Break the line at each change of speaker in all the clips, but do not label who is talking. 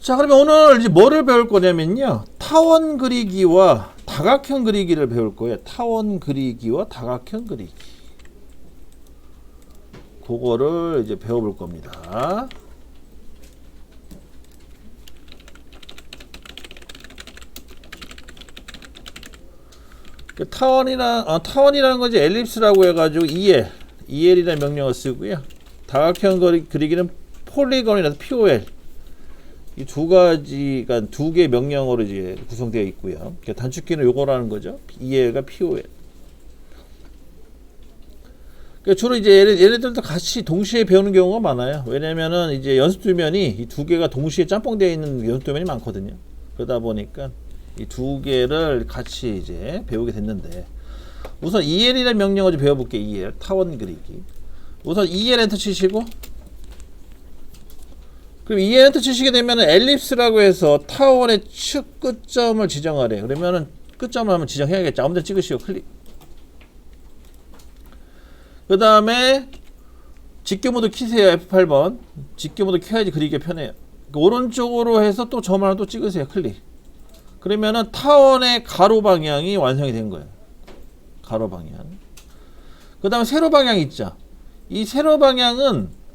자, 그러면 오늘 이제 뭐를 배울 거냐면요. 타원 그리기와 다각형 그리기를 배울 거예요. 타원 그리기와 다각형 그리기. 그거를 이제 배워볼 겁니다. 타원이라는 건 이제 엘립스라고 해가지고 EL이라는 명령을 쓰고요. 다각형 그리기는 폴리건이라서 POL. 이 두 가지가 두 개의 명령어로 이제 구성되어 있고요. 단축키는 요거라는 거죠. EL과 POL. 주로 이제 얘네들도 같이 동시에 배우는 경우가 많아요. 왜냐면은 이제 연습도면이 이 두 개가 동시에 짬뽕되어 있는 연습도면이 많거든요. 그러다 보니까 이 두 개를 같이 이제 배우게 됐는데, 우선 EL이라는 명령어 좀 배워볼게요. EL 타원 그리기. 우선 EL 엔터 치시고, 그럼 EL 엔터 치시게 되면은 엘립스라고 해서 타원의 측 끝점을 지정하래. 그러면은 끝점을 한번 지정해야겠죠. 아무데나 찍으시고 클릭. 그 다음에 직교 모드 키세요. F8번. 직교 모드 켜야지 그리기가 편해요. 오른쪽으로 해서 또 점 하나 또 찍으세요. 클릭. 그러면은 타원의 가로 방향이 완성이 된 거예요. 가로 방향. 그 다음에 세로 방향 있죠. 이 세로 방향은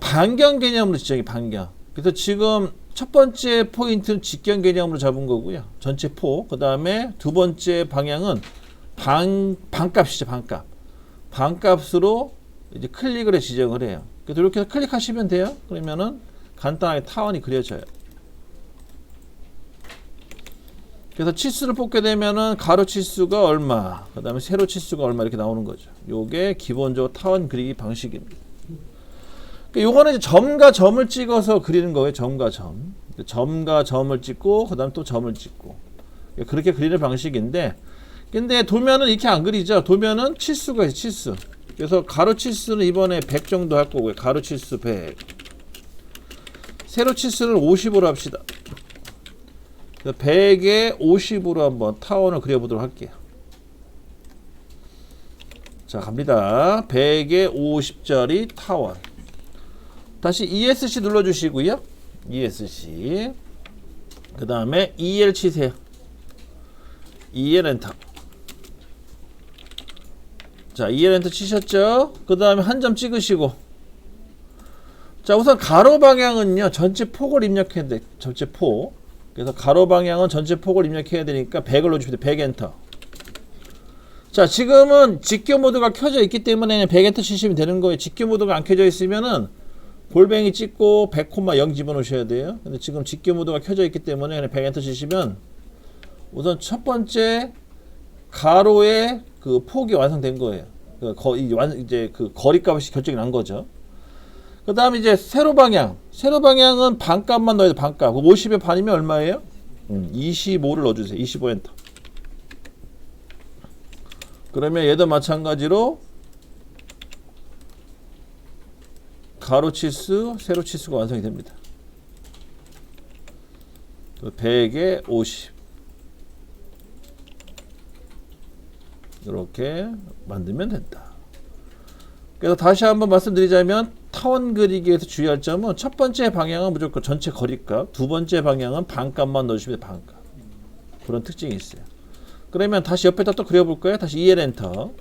반경 개념으로 지정이 반경. 그래서 지금 첫 번째 포인트는 직경 개념으로 잡은 거고요. 전체 포. 그 다음에 두 번째 방향은 반값이죠. 반값. 반값으로 이제 클릭을 해 지정을 해요. 그래서 이렇게 해서 클릭하시면 돼요. 그러면은 간단하게 타원이 그려져요. 그래서 치수를 뽑게 되면은 가로 치수가 얼마, 그 다음에 세로 치수가 얼마 이렇게 나오는 거죠. 요게 기본적으로 타원 그리기 방식입니다. 요거는 이제 점과 점을 찍어서 그리는 거예요. 점과 점. 점과 점을 찍고, 그 다음 또 점을 찍고. 그렇게 그리는 방식인데, 근데 도면은 이렇게 안 그리죠. 도면은 치수가 있어요. 치수. 그래서 가로 치수는 이번에 100 정도 할 거고요. 가로 치수 100. 세로 치수는 50으로 합시다. 100에 50으로 한번 타원을 그려보도록 할게요. 자, 갑니다. 100에 50짜리 타원. 다시 ESC 눌러주시고요. ESC. 그 다음에 EL 치세요. EL 엔터. 자, EL 엔터 치셨죠? 그 다음에 한 점 찍으시고. 자, 우선 가로 방향은요, 전체 폭을 입력해야 돼. 전체 폭. 그래서 가로 방향은 전체 폭을 입력해야 되니까 100을 넣어주시면 돼. 100 엔터. 자, 지금은 직교 모드가 켜져 있기 때문에 100 엔터 치시면 되는 거예요. 직교 모드가 안 켜져 있으면은 골뱅이 찍고 100,0 집어넣으셔야 돼요. 근데 지금 직교 모드가 켜져 있기 때문에 그냥 100 엔터 치시면 우선 첫 번째 가로의 그 폭이 완성된 거예요. 이제 그 거리값이 결정이 난 거죠. 그 다음에 이제 세로 방향. 세로 방향은 반값만 넣어야 돼. 반값. 50의 반이면 얼마예요? 25를 넣어주세요. 25 엔터. 그러면 얘도 마찬가지로 가로 치수, 세로 치수가 완성이 됩니다. 100에 50. 이렇게 만들면 된다. 그래서 다시 한번 말씀드리자면 타원 그리기에서 주의할 점은 첫 번째 방향은 무조건 전체 거리값, 두 번째 방향은 반값만 넣어주시면 돼요. 반값. 그런 특징이 있어요. 그러면 다시 옆에다 또 그려볼까요? 다시 EL 엔터.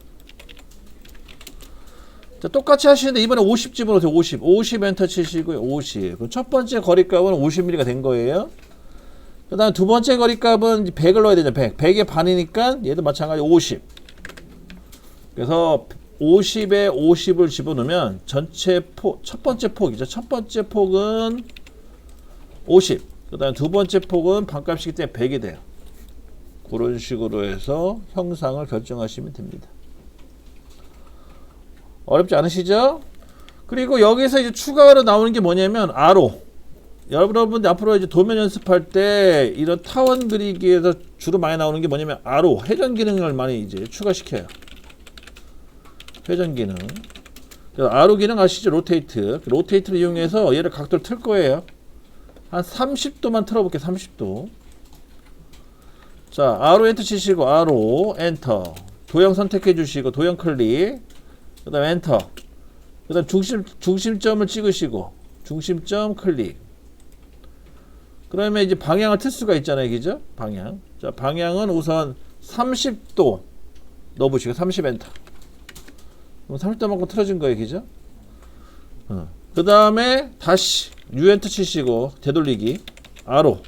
자, 똑같이 하시는데 이번에 50 집어넣으세요. 50 엔터 치시고요. 50. 그럼 첫 번째 거리값은 50mm가 된 거예요. 그 다음 두 번째 거리값은 100을 넣어야 되죠. 100. 100의 반이니까 얘도 마찬가지 50. 그래서 50에 50을 집어넣으면 전체 폭, 첫 번째 폭이죠. 첫 번째 폭은 50. 그 다음에 두 번째 폭은 반값이기 때문에 100이 돼요. 그런 식으로 해서 형상을 결정하시면 됩니다. 어렵지 않으시죠? 그리고 여기서 이제 추가로 나오는 게 뭐냐면 아로. 여러분들 앞으로 이제 도면 연습할 때 이런 타원 그리기에서 주로 많이 나오는 게 뭐냐면 아로, 회전 기능을 많이 이제 추가시켜요. 회전 기능. 아로 기능 아시죠? 로테이트. 로테이트를 이용해서 얘를 각도를 틀 거예요. 한 30도만 틀어볼게요. 30도. 자, 아로 엔터 치시고 아로 엔터. 도형 선택해 주시고 도형 클릭. 그 다음 엔터. 그 다음 중심점을 찍으시고 중심점 클릭. 그러면 이제 방향을 틀 수가 있잖아요. 그죠? 방향. 자, 방향은 우선 30도 넣어보시고 30 엔터. 그럼 30도만큼 틀어진 거예요. 그죠? 그 다음에 다시 U 엔터 치시고 되돌리기 아로.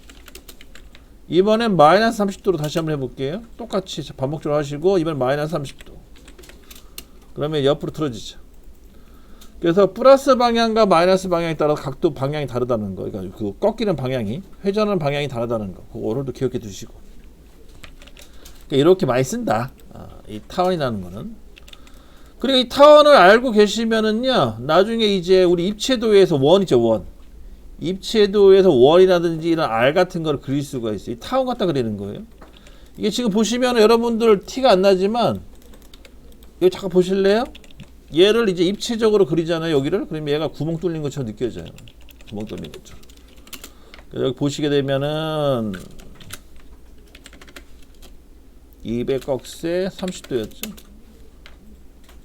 이번엔 마이너스 30도로 다시 한번 해볼게요. 똑같이 반복적으로 하시고 이번엔 마이너스 30도. 그러면 옆으로 틀어지죠. 그래서 플러스 방향과 마이너스 방향에 따라 각도 방향이 다르다는 거. 그러니까 그 꺾이는 방향이, 회전하는 방향이 다르다는 거. 그거를 또 기억해 두시고. 그러니까 이렇게 많이 쓴다. 이 타원이라는 거는. 그리고 이 타원을 알고 계시면은요, 나중에 이제 우리 입체도에서 원이죠, 원. 입체도에서 원이라든지 이런 알 같은 걸 그릴 수가 있어요. 이 타원 갖다 그리는 거예요. 이게 지금 보시면 여러분들 티가 안 나지만, 이거 잠깐 보실래요? 얘를 이제 입체적으로 그리잖아요. 여기를. 그러면 얘가 구멍 뚫린 것처럼 느껴져요. 구멍 뚫린 것처럼. 여기 보시게 되면은 200꺽쇠 30도였죠.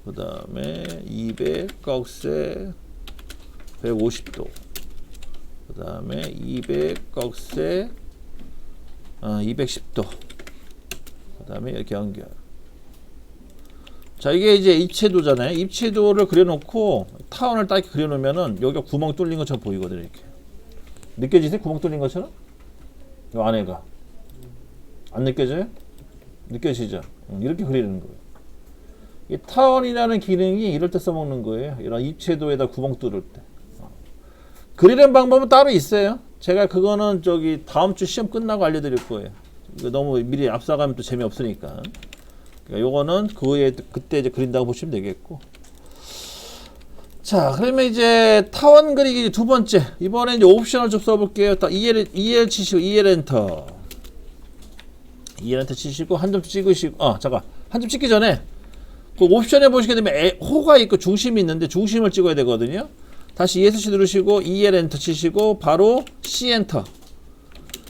그 다음에 200꺽쇠 150도. 그 다음에 200꺽쇠 210도. 그 다음에 이렇게 연결. 자, 이게 이제 입체도잖아요. 입체도를 그려놓고 타원을 딱 그려놓으면은 여기가 구멍 뚫린 것처럼 보이거든요. 이렇게 느껴지세요? 구멍 뚫린 것처럼? 이 안에가 안 느껴져요? 느껴지죠? 이렇게 그리는 거예요. 이 타원이라는 기능이 이럴 때 써먹는 거예요. 이런 입체도에다 구멍 뚫을 때. 그리는 방법은 따로 있어요. 제가 그거는 저기 다음 주 시험 끝나고 알려드릴 거예요. 이거 너무 미리 앞서가면 또 재미없으니까. 요거는 그때 이제 그린다고 보시면 되겠고. 자, 그러면 이제 타원 그리기 두 번째. 이번에 이제 옵션을 좀 써볼게요. EL 치시고, EL 엔터. EL 엔터 치시고, 한 점 찍으시고, 잠깐. 한 점 찍기 전에, 그 옵션에 보시게 되면 호가 있고 중심이 있는데 중심을 찍어야 되거든요. 다시 ESC 누르시고, EL 엔터 치시고, 바로 C 엔터.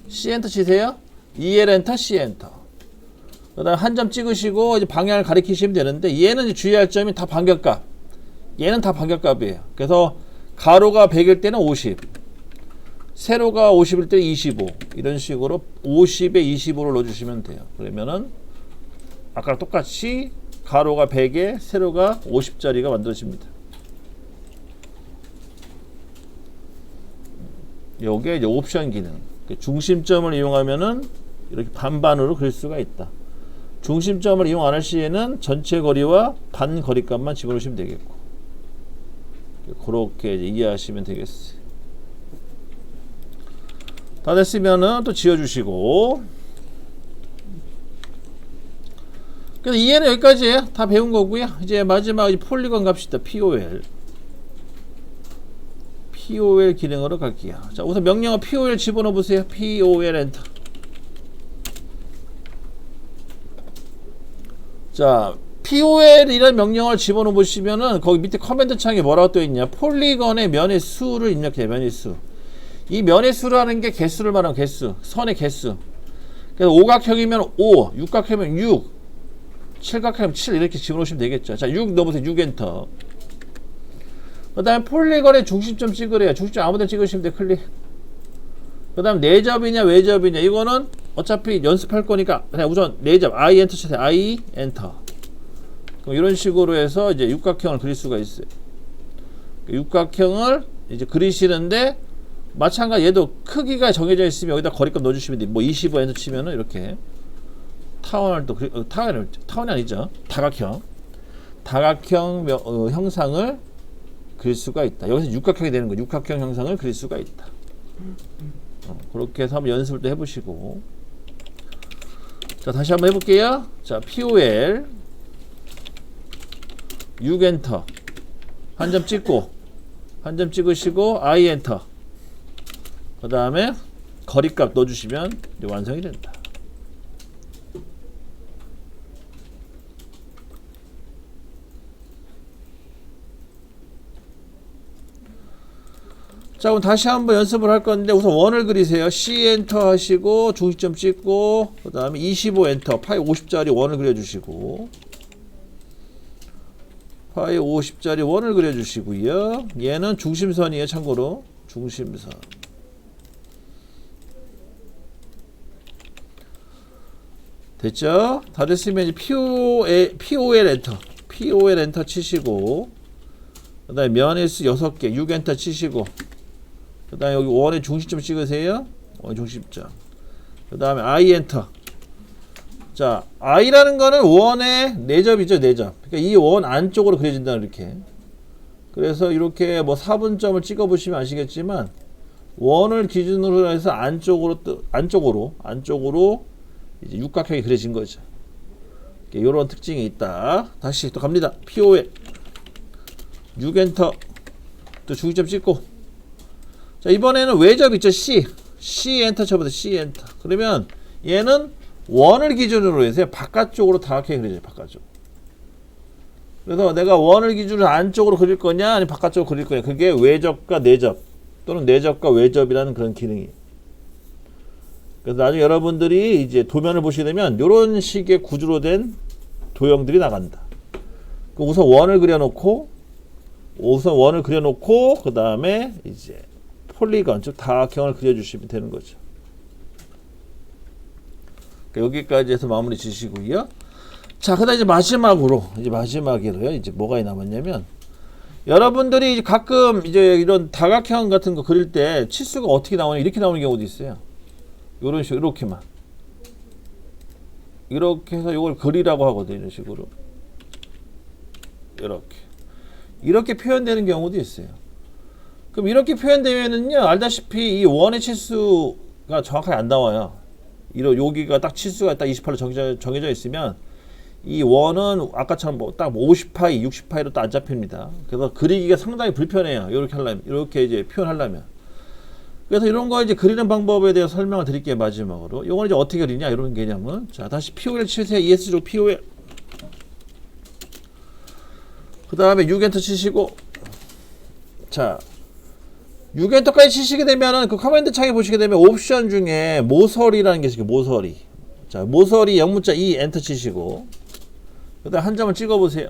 C 엔터 치세요. EL 엔터, C 엔터. 그 다음 한 점 찍으시고 이제 방향을 가리키시면 되는데 얘는 이제 주의할 점이 다 반격값. 얘는 다 반격값이에요. 그래서 가로가 100일 때는 50, 세로가 50일 때는 25 이런 식으로 50에 25를 넣어주시면 돼요. 그러면은 아까랑 똑같이 가로가 100에 세로가 50짜리가 만들어집니다. 요게 이제 옵션 기능. 중심점을 이용하면은 이렇게 반반으로 그릴 수가 있다. 중심점을 이용 안 할 시에는 전체 거리와 반 거리값만 집어넣으시면 되겠고. 그렇게 이해하시면 되겠어요. 다 됐으면은 또 지워주시고. 그래서 이해는 여기까지예요. 다 배운 거고요. 이제 마지막 폴리건 갑시다. POL. POL 기능으로 갈게요. 자, 우선 명령어 POL 집어넣어 보세요. POL 엔터. 자, POL이라는 명령어를 집어넣어 보시면은 거기 밑에 커맨드 창에 뭐라고 떠 있냐? 폴리건의 면의 수를 입력해요. 면의 수. 이 면의 수라는 게 개수를 말하는 개수. 선의 개수. 그래서 오각형이면 5, 육각형이면 6, 칠각형이면 7 이렇게 집어넣으시면 되겠죠. 자, 6 넣어보세요. 6 엔터. 그 다음에 폴리건의 중심점 찍으래요. 중심점 아무데나 찍으시면 돼요. 클릭. 그 다음 내접이냐 외접이냐 이거는 어차피 연습할 거니까 그냥 우선 내접 I 엔터 치세요. I 엔터. 그럼 이런 식으로 해서 이제 육각형을 그릴 수가 있어요. 육각형을 이제 그리시는데 마찬가지 얘도 크기가 정해져 있으면 여기다 거리값 넣어주시면 돼요. 뭐 25 엔터 치면은 이렇게 타원을 또 타원이 아니죠. 다각형 형상을 그릴 수가 있다. 여기서 육각형이 되는 거예요. 육각형 형상을 그릴 수가 있다. 그렇게 해서 한번 연습을 또 해보시고. 자, 다시 한번 해볼게요. 자, POL 6 엔터. 한 점 찍고, 한 점 찍으시고, I 엔터. 그 다음에 거리값 넣어주시면 이제 완성이 된다. 자, 그럼 다시 한번 연습을 할 건데 우선 원을 그리세요. C 엔터 하시고 중심점 찍고 그 다음에 25 엔터 파이 50짜리 원을 그려주시고 파이 50짜리 원을 그려주시고요. 얘는 중심선이에요. 참고로 중심선. 됐죠? 다 됐으면 이제 POL 엔터. POL 엔터 치시고, 그 다음에 면일수 6개, 6 엔터 치시고, 그 다음에 여기 원의 중심점 찍으세요. 원의 중심점. 그 다음에 I 엔터. 자, I라는 거는 원의 내접이죠, 내접. 그러니까 이 원 안쪽으로 그려진다, 이렇게. 그래서 이렇게 뭐 4분점을 찍어 보시면 아시겠지만, 원을 기준으로 해서 안쪽으로 이제 육각형이 그려진 거죠. 이런 특징이 있다. 다시 또 갑니다. PO에 6 엔터. 또 중심점 찍고. 자, 이번에는 외접 있죠, C 엔터 쳐보세요. C 엔터. 그러면 얘는 원을 기준으로 해서 바깥쪽으로 다각형이 그려져요. 바깥쪽. 그래서 내가 원을 기준으로 안쪽으로 그릴 거냐 아니면 바깥쪽으로 그릴 거냐, 그게 외접과 내접 또는 내접과 외접이라는 그런 기능이에요. 그래서 나중에 여러분들이 이제 도면을 보시게 되면 이런 식의 구조로 된 도형들이 나간다. 우선 원을 그려놓고 그 다음에 이제 폴리건, 즉 다각형을 그려주시면 되는 거죠. 그러니까 여기까지 해서 마무리 지시고요. 자, 그다음 이제 마지막으로요. 이제 뭐가 남았냐면, 여러분들이 이제 가끔 이제 이런 다각형 같은 거 그릴 때 치수가 어떻게 나오냐, 이렇게 나오는 경우도 있어요. 이런 식으로, 이렇게만. 이렇게 해서 이걸 그리라고 하거든요. 이런 식으로. 이렇게 표현되는 경우도 있어요. 그럼 이렇게 표현되면은요, 알다시피 이 원의 치수가 정확하게 안 나와요. 여기가 딱 치수가 딱 28로 정해져 있으면 이 원은 아까처럼 딱 50파이, 60파이로 또 안 잡힙니다. 그래서 그리기가 상당히 불편해요. 이렇게 이제 표현하려면. 그래서 이런 거 이제 그리는 방법에 대해서 설명을 드릴게요. 마지막으로. 요건 이제 어떻게 그리냐, 이런 개념은. 자, 다시 POL 치세요. ES로 POL. 그 다음에 6엔터 치시고, 자, 6엔터까지 치시게 되면은 그 커맨드 창에 보시게 되면 옵션 중에 모서리라는 게 있어요. 모서리. 자, 모서리 영문자 E 엔터 치시고, 그 다음에 한 점을 찍어 보세요.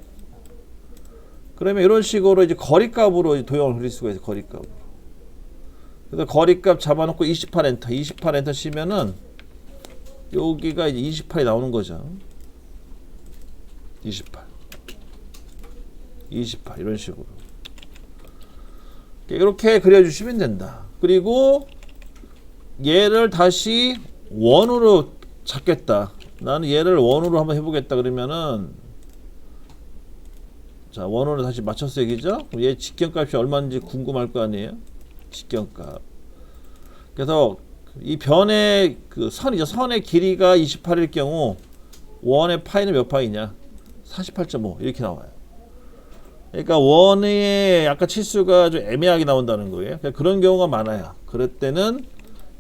그러면 이런 식으로 이제 거리값으로 도형을 그릴 수가 있어요. 거리값으로. 그래서 거리값 잡아놓고 28 엔터 치면은 여기가 이제 28이 나오는 거죠. 28 이런 식으로 이렇게 그려주시면 된다. 그리고 얘를 다시 원으로 잡겠다. 나는 얘를 원으로 한번 해보겠다. 그러면은, 자, 원으로 다시 맞췄어요. 그죠? 얘 직경값이 얼마인지 궁금할 거 아니에요? 직경값. 그래서 이 변의 그 선이죠. 선의 길이가 28일 경우 원의 파이는 몇 파이냐? 48.5 이렇게 나와요. 그러니까 원의 아까 치수가 좀 애매하게 나온다는 거예요. 그러니까 그런 경우가 많아요. 그럴 때는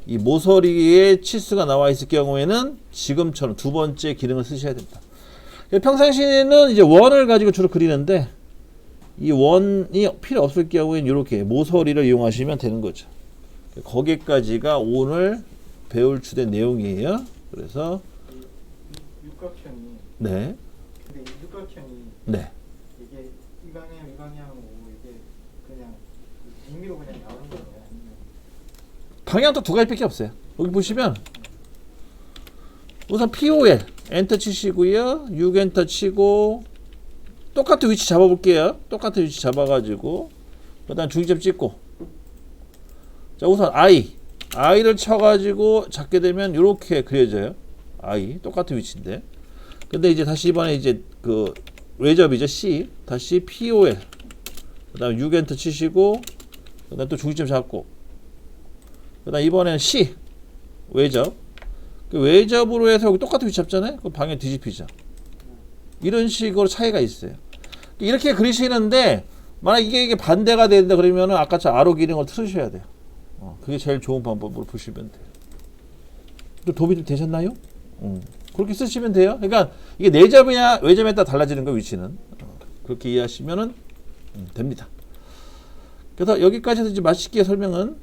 이 모서리에 치수가 나와 있을 경우에는 지금처럼 두 번째 기능을 쓰셔야 된다. 평상시에는 이제 원을 가지고 주로 그리는데 이 원이 필요 없을 경우에는 이렇게 모서리를 이용하시면 되는 거죠. 거기까지가 오늘 배울 주된 내용이에요. 그래서
육각형이,
네,
근데 이 육각형이
네,
이게 이 방향으로 이게 그냥 임의로 그냥 나오는 거예요? 아니면
방향도 두 가지밖에 없어요. 여기 보시면 우선 POL 엔터 치시고요. 6 엔터 치고 똑같은 위치 잡아볼게요. 똑같은 위치 잡아가지고 그 다음 중점 찍고, 자, 우선 I를 쳐가지고 잡게 되면 이렇게 그려져요. I 똑같은 위치인데, 근데 이제 다시 이번에 이제 그 외접이죠. C 다시 POL 그 다음 6 엔터 치시고 그 다음 또 중점 잡고 그 다음 이번에는 C 외접, 그 외접으로 해서 여기 똑같은 위치 잡잖아요. 그 방향 뒤집히죠. 이런 식으로 차이가 있어요. 이렇게 그리시는데 만약 이게 반대가 된다 그러면은 아까처럼 아로 기능을 틀으셔야 돼요. 그게 제일 좋은 방법으로 보시면 돼요. 또 도움이 좀 되셨나요? 그렇게 쓰시면 돼요. 그러니까 이게 내접이냐 외접에 따라 달라지는 거, 위치는. 그렇게 이해하시면 됩니다. 그래서 여기까지 해서 이제 맛있게 설명은